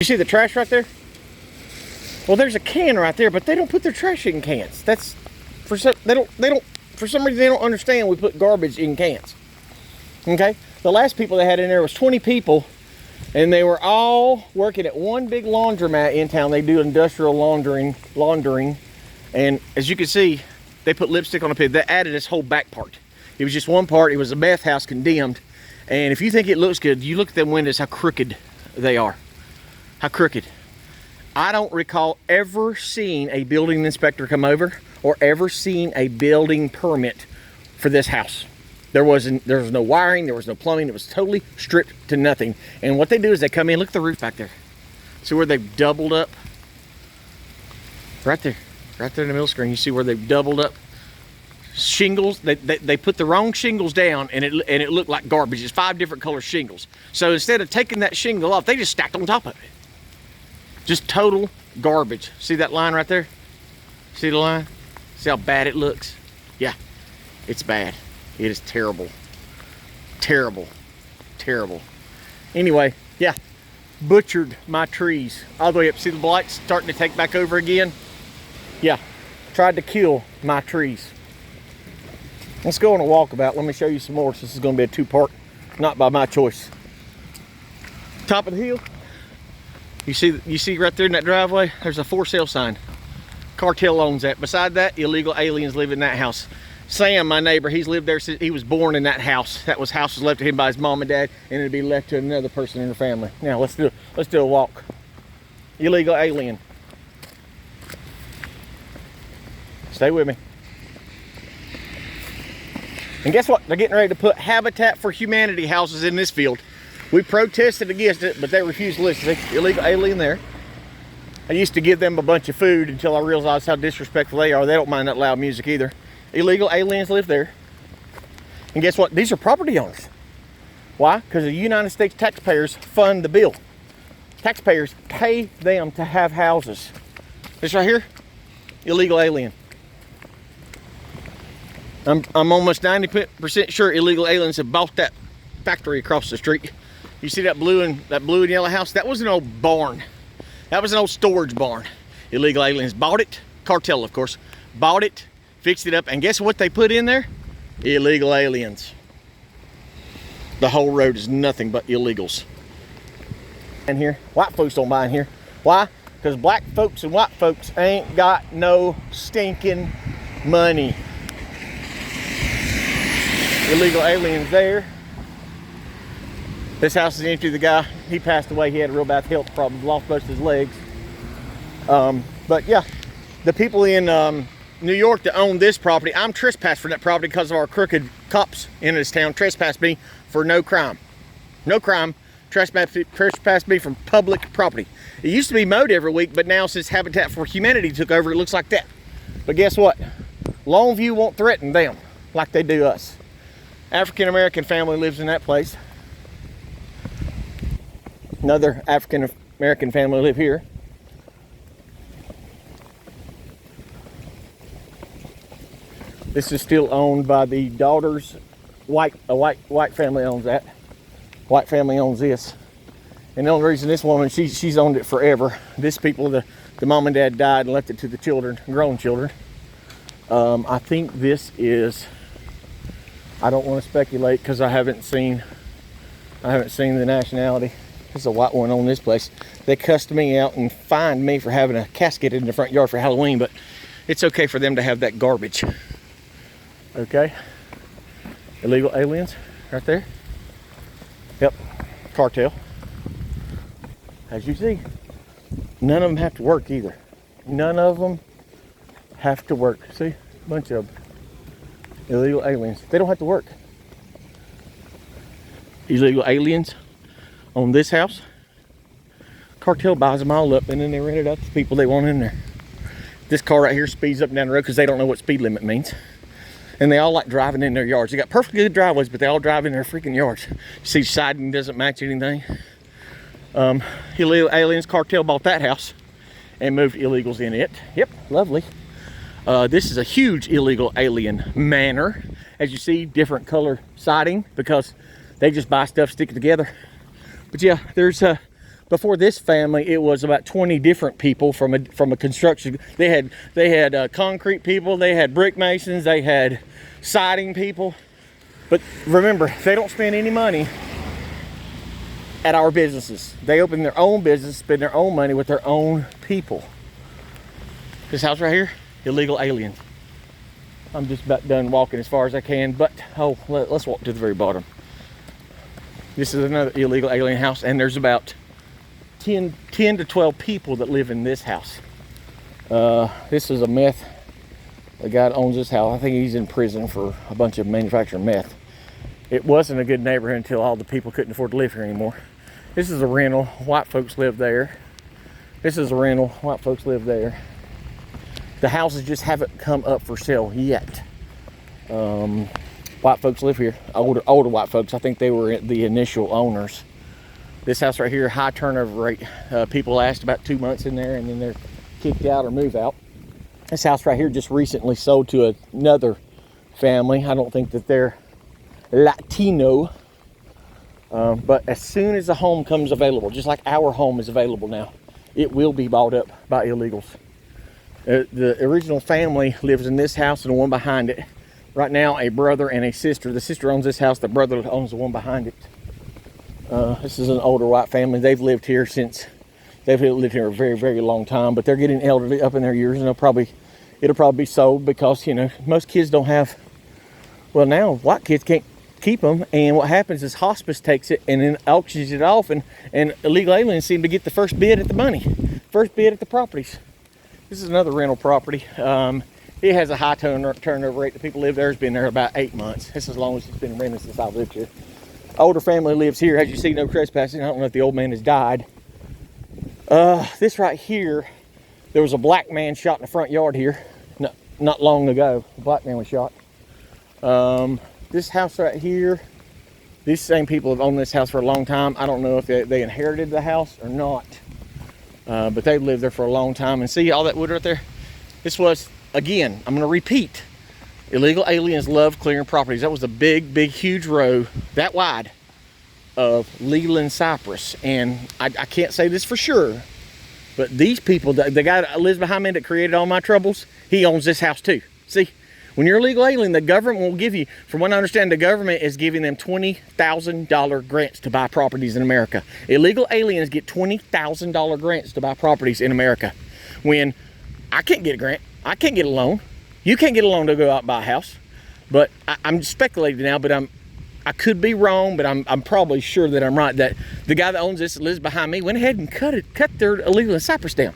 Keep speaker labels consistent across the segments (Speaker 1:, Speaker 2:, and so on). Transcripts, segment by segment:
Speaker 1: You see the trash right there? Well, there's a can right there, but they don't put their trash in cans. That's for some for some reason they don't understand we put garbage in cans. Okay? The last people they had in there was 20 people, and they were all working at one big laundromat in town. They do industrial laundering, and as you can see, they put lipstick on a pig. They added this whole back part. It was just one part. It was a meth house, condemned. And if you think it looks good, you look at them windows, how crooked they are. How crooked. I don't recall ever seeing a building inspector come over or ever seeing a building permit for this house. There was no wiring, there was no plumbing, it was totally stripped to nothing. And what they do is they come in, look at the roof back there. See where they've doubled up? Right there in the middle screen, you see where they've doubled up shingles. They put the wrong shingles down, and it looked like garbage. It's 5 different color shingles. So instead of taking that shingle off, they just stacked on top of it. Just total garbage. See that line right there? See the line? See how bad it looks? Yeah, it's bad. It is terrible. Terrible. Terrible. Anyway, yeah, butchered my trees all the way up. See the blights starting to take back over again? Yeah, tried to kill my trees. Let's go on a walkabout. Let me show you some more. This is going to be a 2-part, not by my choice. Top of the hill. You see right there in that driveway, there's a for sale sign. Cartel owns that. Beside that, illegal aliens live in that house. Sam, my neighbor, he's lived there since he was born in that house. That house was left to him by his mom and dad, and it'd be left to another person in the family. Now let's do a walk. Illegal alien. Stay with me. And guess what? They're getting ready to put Habitat for Humanity houses in this field. We protested against it, but they refused to listen. Illegal alien there. I used to give them a bunch of food until I realized how disrespectful they are. They don't mind that loud music either. Illegal aliens live there. And guess what? These are property owners. Why? Because the United States taxpayers fund the bill. Taxpayers pay them to have houses. This right here, illegal alien. I'm almost 90% sure illegal aliens have bought that factory across the street. You see that blue and yellow house? That was an old barn. That was an old storage barn. Illegal aliens bought it. Cartel, of course. Bought it, fixed it up, and guess what they put in there? Illegal aliens. The whole road is nothing but illegals. And here, white folks don't buy in here. Why? Because black folks and white folks ain't got no stinking money. Illegal aliens there. This house is empty. The guy, he passed away. He had a real bad health problem, lost both his legs. But yeah, the people in New York that own this property, I'm trespassed from that property because of our crooked cops in this town. Trespassed me for no crime. No crime. Trespassed me from public property. It used to be mowed every week, but now since Habitat for Humanity took over, it looks like that. But guess what? Longview won't threaten them like they do us. African American family lives in that place. Another African American family live here. This is still owned by the daughters. White family owns that. White family owns this. And the only reason this woman, she's owned it forever. This people, the mom and dad died and left it to the children, grown children. I think this is, I don't want to speculate because I haven't seen the nationality. There's a white one on this place. They cussed me out and fined me for having a casket in the front yard for Halloween, but it's okay for them to have that garbage. Okay. Illegal aliens right there. Yep. Cartel. As you see, none of them have to work either. None of them have to work. See, a bunch of them. Illegal aliens. They don't have to work. Illegal aliens on this house. Cartel buys them all up and then they rent it out to people they want in there. This car right here speeds up and down the road because they don't know what speed limit means. And they all like driving in their yards. They got perfectly good driveways, but they all drive in their freaking yards. See, siding doesn't match anything. Illegal aliens, cartel bought that house and moved illegals in it. Yep, lovely. This is a huge illegal alien manor. As you see, different color siding because they just buy stuff, stick it together. But yeah, there's before this family, it was about 20 different people from a construction. They had concrete people, they had brick masons, they had siding people. But remember, they don't spend any money at our businesses. They open their own business, spend their own money with their own people. This house right here, illegal alien. I'm just about done walking as far as I can, but let's walk to the very bottom. This is another illegal alien house, and there's about 10 to 12 people that live in this house. This is a meth. The guy that owns this house, I think he's in prison for a bunch of manufacturing meth. It wasn't a good neighborhood until all the people couldn't afford to live here anymore. This is a rental. White folks live there. This is a rental. White folks live there. The houses just haven't come up for sale yet. White folks live here. Older white folks. I think they were the initial owners. This house right here, high turnover rate. People last about 2 months in there, and then they're kicked out or move out. This house right here just recently sold to another family. I don't think that they're Latino. But as soon as a home comes available, just like our home is available now, it will be bought up by illegals. The original family lives in this house and the one behind it. Right now, a brother and a sister. The sister owns this house, the brother owns the one behind it. This is an older white family. They've lived here a very, very long time, but they're getting elderly up in their years, and it'll probably be sold because, you know, most kids don't have, well, now white kids can't keep them, and what happens is hospice takes it and then auctions it off, and illegal aliens seem to get the first bid at the money, first bid at the properties. This is another rental property. It has a high turnover rate. The people live there has been there about 8 months. That's as long as it's been rented since I've lived here. Older family lives here. As you see, no trespassing. I don't know if the old man has died. This right here, there was a black man shot in the front yard here not long ago. A black man was shot. This house right here, these same people have owned this house for a long time. I don't know if they inherited the house or not, but they've lived there for a long time. And see all that wood right there? This was, again, I'm going to repeat, illegal aliens love clearing properties. That was a big, huge row that wide of Leland cypress. And I can't say this for sure, but these people, the guy that lives behind me that created all my troubles, he owns this house too. See? When you're a legal alien, the government will give you, from what I understand, the government is giving them $20,000 grants to buy properties in America. Illegal aliens get $20,000 grants to buy properties in America. When I can't get a grant, I can't get a loan. You can't get a loan to go out and buy a house. But I'm speculating now, but I could be wrong, but I'm probably sure that I'm right, that the guy that owns this, that lives behind me, went ahead and cut their illegal cypress down.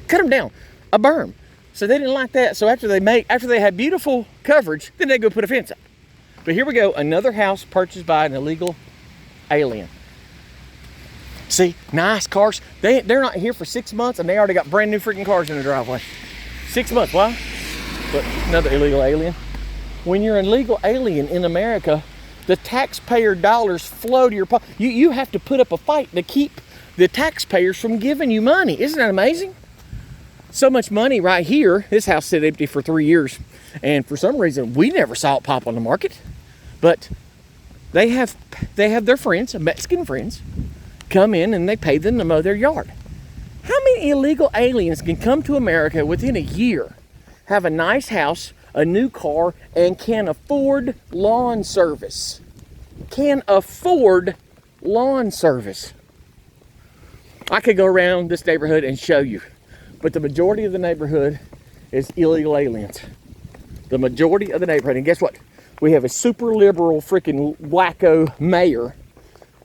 Speaker 1: Cut them down, a berm. So they didn't like that. So after they had beautiful coverage, then they go put a fence up. But here we go, another house purchased by an illegal alien. See, nice cars. They're not here for 6 months, and they already got brand new freaking cars in the driveway. 6 months, why? But another illegal alien. When you're an illegal alien in America, the taxpayer dollars flow to your pocket. You have to put up a fight to keep the taxpayers from giving you money. Isn't that amazing? So much money right here. This house sat empty for 3 years, and for some reason we never saw it pop on the market. But they have their friends, Mexican friends, come in and they pay them to mow their yard. How many illegal aliens can come to America within a year, have a nice house, a new car, and can afford lawn service? Can afford lawn service. I could go around this neighborhood and show you. But the majority of the neighborhood is illegal aliens. The majority of the neighborhood. And guess what? We have a super liberal freaking wacko mayor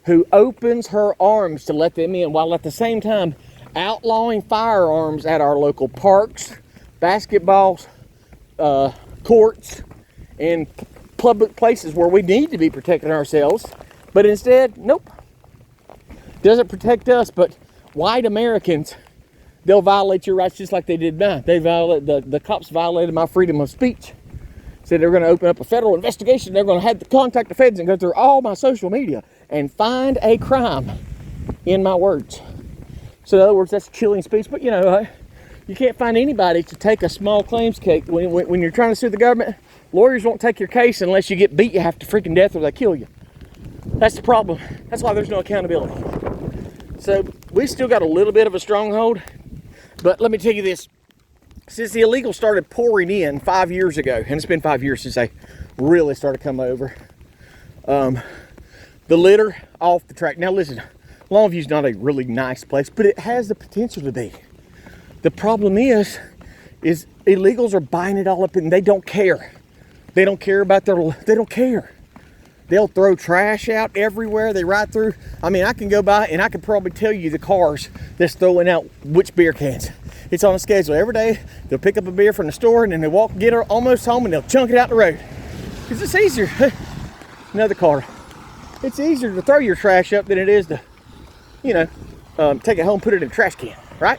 Speaker 1: who opens her arms to let them in, while at the same time outlawing firearms at our local parks, basketball courts, and public places where we need to be protecting ourselves. But instead, nope. Doesn't protect us, but white Americans, they'll violate your rights just like they did mine. The cops violated my freedom of speech. Said they're going to open up a federal investigation. They're going to have to contact the feds and go through all my social media and find a crime in my words. So in other words, that's killing speech. But you know, you can't find anybody to take a small claims case. When you're trying to sue the government, lawyers won't take your case unless you get beat you half to freaking death or they kill you. That's the problem. That's why there's no accountability. So we still got a little bit of a stronghold, but let me tell you this. Since the illegals started pouring in 5 years ago, and it's been 5 years since they really started coming over, the litter off the track. Now listen, Longview's not a really nice place, but it has the potential to be. The problem is illegals are buying it all up and they don't care. They don't care about they don't care. They'll throw trash out everywhere they ride through. I mean, I can go by and I can probably tell you the cars that's throwing out which beer cans. It's on a schedule. Every day, they'll pick up a beer from the store and then they walk, get her almost home, and they'll chunk it out the road. Because it's easier. Another car. It's easier to throw your trash up than it is to, you know, take it home, put it in a trash can, right?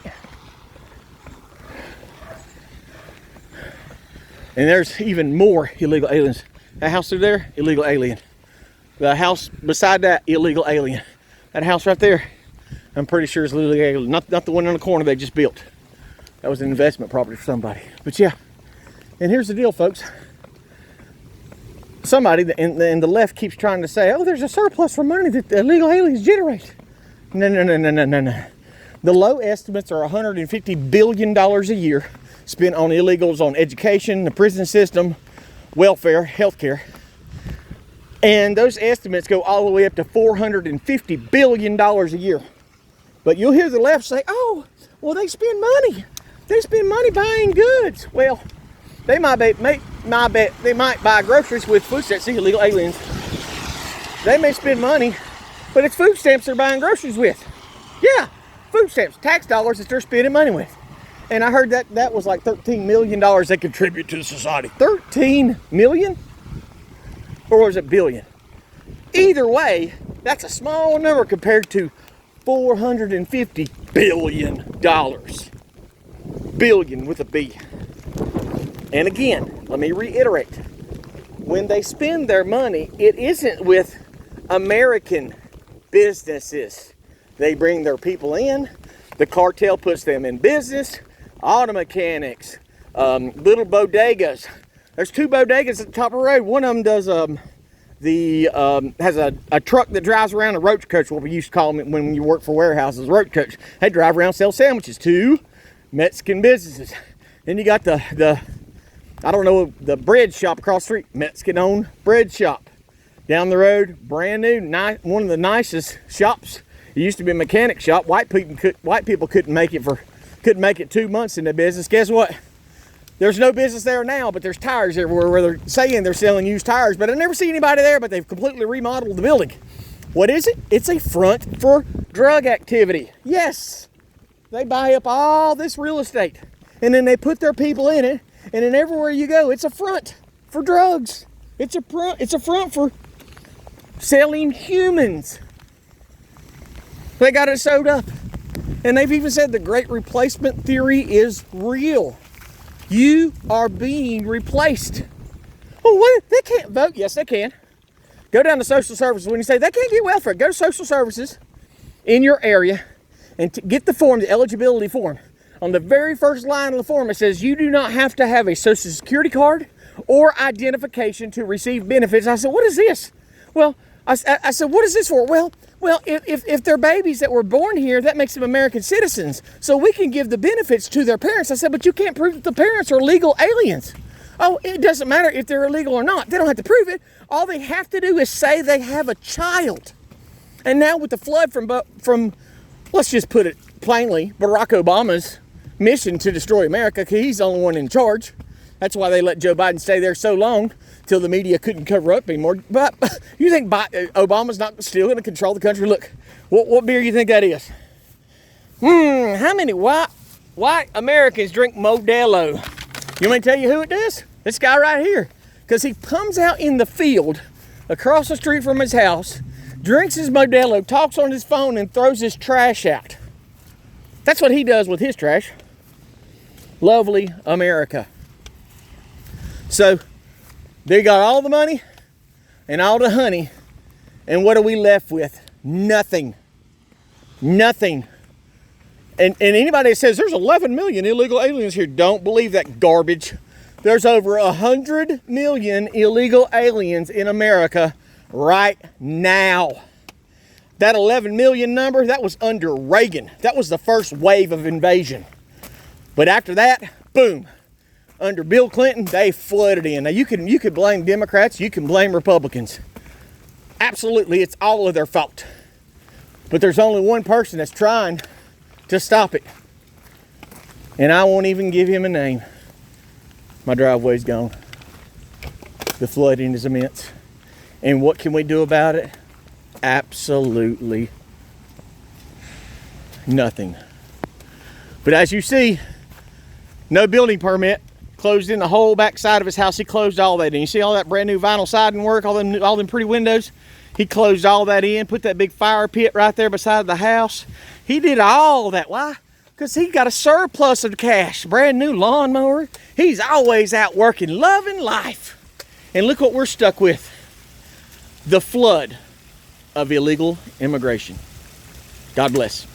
Speaker 1: And there's even more illegal aliens. That house through there, illegal alien. The house beside that, illegal alien. That house right there, I'm pretty sure is illegal alien. Not the one on the corner they just built. That was an investment property for somebody. But yeah, and here's the deal, folks. Somebody in the left keeps trying to say, oh, there's a surplus for money that the illegal aliens generate. No. The low estimates are $150 billion a year spent on illegals, on education, the prison system, welfare, healthcare. And those estimates go all the way up to $450 billion a year. But you'll hear the left say, oh, well, they spend money. They spend money buying goods. Well, they might buy groceries with food stamps. See, illegal aliens. They may spend money, but it's food stamps they're buying groceries with. Yeah, food stamps, tax dollars that they're spending money with. And I heard that was like $13 million they contribute to the society. 13 million? Or was it billion? Either way, that's a small number compared to $450 billion. Billion with a B. And again, let me reiterate. When they spend their money, it isn't with American businesses. They bring their people in. The cartel puts them in business. Auto mechanics, little bodegas. There's 2 bodegas at the top of the road. One of them does has a truck that drives around, a roach coach, what we used to call them when you work for warehouses, roach coach. They drive around, sell sandwiches. 2 Mexican businesses. Then you got the I don't know, the bread shop across the street, Mexican-owned bread shop. Down the road, brand new, one of the nicest shops. It used to be a mechanic shop. White people couldn't make it 2 months in the business. Guess what? There's no business there now, but there's tires everywhere where they're saying they're selling used tires, but I never see anybody there, but they've completely remodeled the building. What is it? It's a front for drug activity. Yes, they buy up all this real estate, and then they put their people in it, and then everywhere you go, it's a front for drugs. It's a front for selling humans. They got it sewed up. And they've even said the great replacement theory is real. You are being replaced. Well, what? They can't vote. Yes, they can. Go down to social services. When you say they can't get welfare, go to social services in your area and get the form, the eligibility form. On the very first line of the form, it says you do not have to have a social security card or identification to receive benefits. I said, what is this? Well, I said, what is this for? Well, if they're babies that were born here, that makes them American citizens. So we can give the benefits to their parents. I said, but you can't prove that the parents are legal aliens. Oh, it doesn't matter if they're illegal or not. They don't have to prove it. All they have to do is say they have a child. And now with the flood from let's just put it plainly, Barack Obama's mission to destroy America, because he's the only one in charge. That's why they let Joe Biden stay there so long, till the media couldn't cover up anymore. But you think Obama's not still going to control the country? Look, what beer do you think that is? How many white Americans drink Modelo? You want me to tell you who it is? This guy right here. Because he comes out in the field across the street from his house, drinks his Modelo, talks on his phone, and throws his trash out. That's what he does with his trash. Lovely America. So they got all the money and all the honey, and what are we left with? Nothing. Nothing. And anybody that says there's 11 million illegal aliens here, don't believe that garbage. There's over 100 million illegal aliens in America right now. That 11 million number, that was under Reagan. That was the first wave of invasion. But after that, boom, under Bill Clinton, they flooded in. Now you could blame Democrats, you can blame Republicans. Absolutely, it's all of their fault. But there's only one person that's trying to stop it. And I won't even give him a name. My driveway's gone. The flooding is immense. And what can we do about it? Absolutely nothing. But as you see, no building permit, closed in the whole back side of his house. He closed all that in. You see all that brand new vinyl siding work, all them pretty windows? He closed all that in, put that big fire pit right there beside the house. He did all that. Why? Because he got a surplus of cash, brand new lawnmower. He's always out working, loving life. And look what we're stuck with. The flood of illegal immigration. God bless.